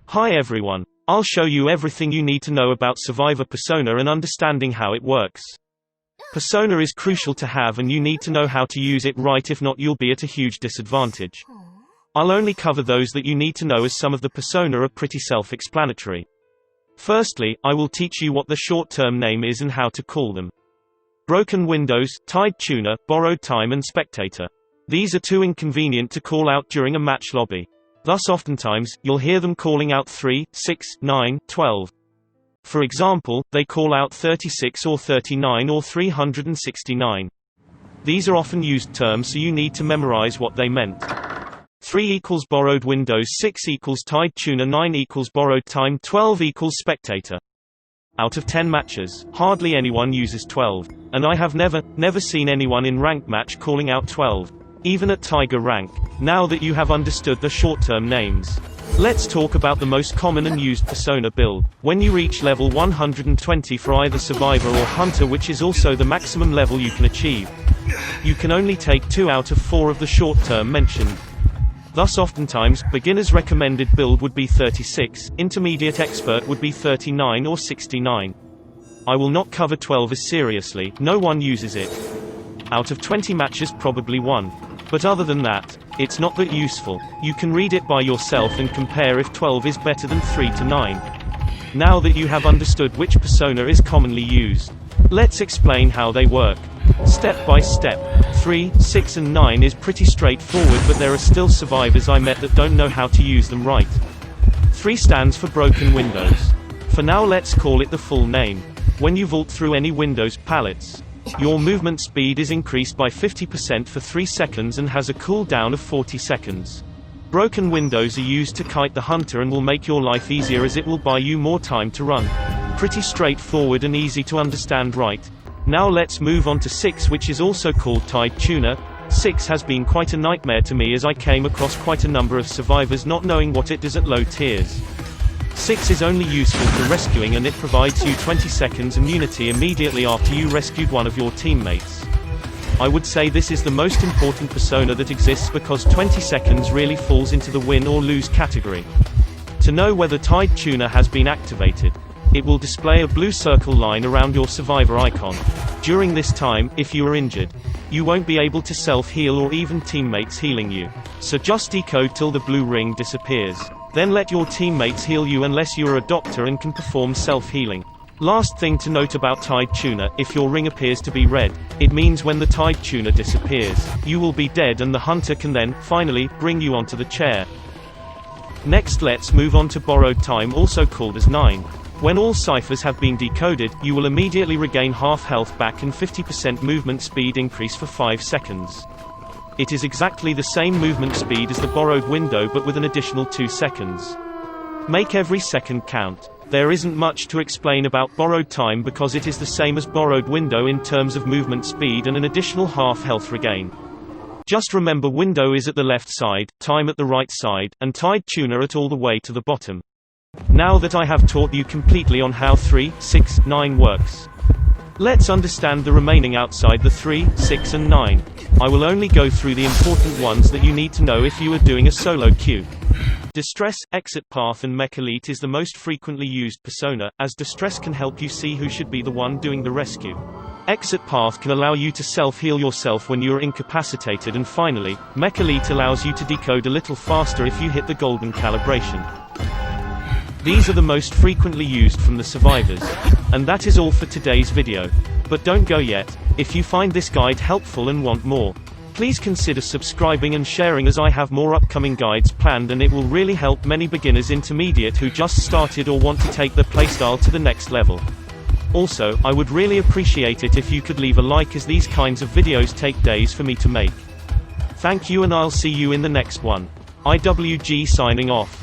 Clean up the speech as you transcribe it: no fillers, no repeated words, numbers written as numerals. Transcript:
Hi everyone. I'll show you everything you need to know about Survivor Persona and understanding how it works. Persona is crucial to have and you need to know how to use it right, if not you'll be at a huge disadvantage. I'll only cover those that you need to know, as some of the persona are pretty self-explanatory. Firstly, I will teach you what the short-term name is and how to call them. Broken windows, tied tuner, borrowed time and spectator. These are too inconvenient to call out during a match lobby. Thus oftentimes, you'll hear them calling out 3, 6, 9, 12. For example, they call out 36 or 39 or 369. These are often used terms, so you need to memorize what they meant. 3 equals borrowed windows, 6 equals tied tuner, 9 equals borrowed time, 12 equals spectator. Out of 10 matches, hardly anyone uses 12. And I have never seen anyone in ranked match calling out 12. Even at Tiger rank. Now that you have understood the short-term names, let's talk about the most common and used persona build. When you reach level 120 for either Survivor or Hunter, which is also the maximum level you can achieve, you can only take 2 out of 4 of the short-term mentioned. Thus oftentimes, beginner's recommended build would be 36, intermediate expert would be 39 or 69. I will not cover 12 as seriously, no one uses it. Out of 20 matches probably 1. But other than that, it's not that useful. You can read it by yourself and compare if 12 is better than 3 to 9. Now that you have understood which persona is commonly used, let's explain how they work. Step by step. 3, 6 and 9 is pretty straightforward, but there are still survivors I met that don't know how to use them right. 3 stands for broken windows. For now let's call it the full name. When you vault through any windows pallets, your movement speed is increased by 50% for 3 seconds and has a cooldown of 40 seconds. Broken windows are used to kite the hunter and will make your life easier, as it will buy you more time to run. Pretty straightforward and easy to understand, right? Now let's move on to 6, which is also called tied tuner. 6 has been quite a nightmare to me, as I came across quite a number of survivors not knowing what it does at low tiers. 6 is only useful for rescuing, and it provides you 20 seconds immunity immediately after you rescued one of your teammates. I would say this is the most important persona that exists, because 20 seconds really falls into the win or lose category. To know whether tied tuner has been activated, it will display a blue circle line around your survivor icon. During this time, if you are injured, you won't be able to self-heal or even teammates healing you. So just decode till the blue ring disappears. Then let your teammates heal you unless you are a doctor and can perform self-healing. Last thing to note about tied tuner: if your ring appears to be red, it means when the tied tuner disappears, you will be dead, and the hunter can then, finally, bring you onto the chair. Next let's move on to borrowed time, also called as 9. When all ciphers have been decoded, you will immediately regain half health back and 50% movement speed increase for 5 seconds. It is exactly the same movement speed as the borrowed window, but with an additional 2 seconds. Make every second count. There isn't much to explain about borrowed time, because it is the same as borrowed window in terms of movement speed and an additional half health regain. Just remember, window is at the left side, time at the right side, and tied tuner at all the way to the bottom. Now that I have taught you completely on how 3, 6, 9 works, let's understand the remaining outside the 3, 6 and 9. I will only go through the important ones that you need to know if you are doing a solo queue. Distress, Exit Path and Mech Elite is the most frequently used persona, as Distress can help you see who should be the one doing the rescue. Exit Path can allow you to self-heal yourself when you are incapacitated, and finally, Mech Elite allows you to decode a little faster if you hit the golden calibration. These are the most frequently used from the survivors. And that is all for today's video. But don't go yet. If you find this guide helpful and want more, please consider subscribing and sharing, as I have more upcoming guides planned, and it will really help many beginners, intermediate who just started or want to take their playstyle to the next level. Also, I would really appreciate it if you could leave a like, as these kinds of videos take days for me to make. Thank you, and I'll see you in the next one. IWG signing off.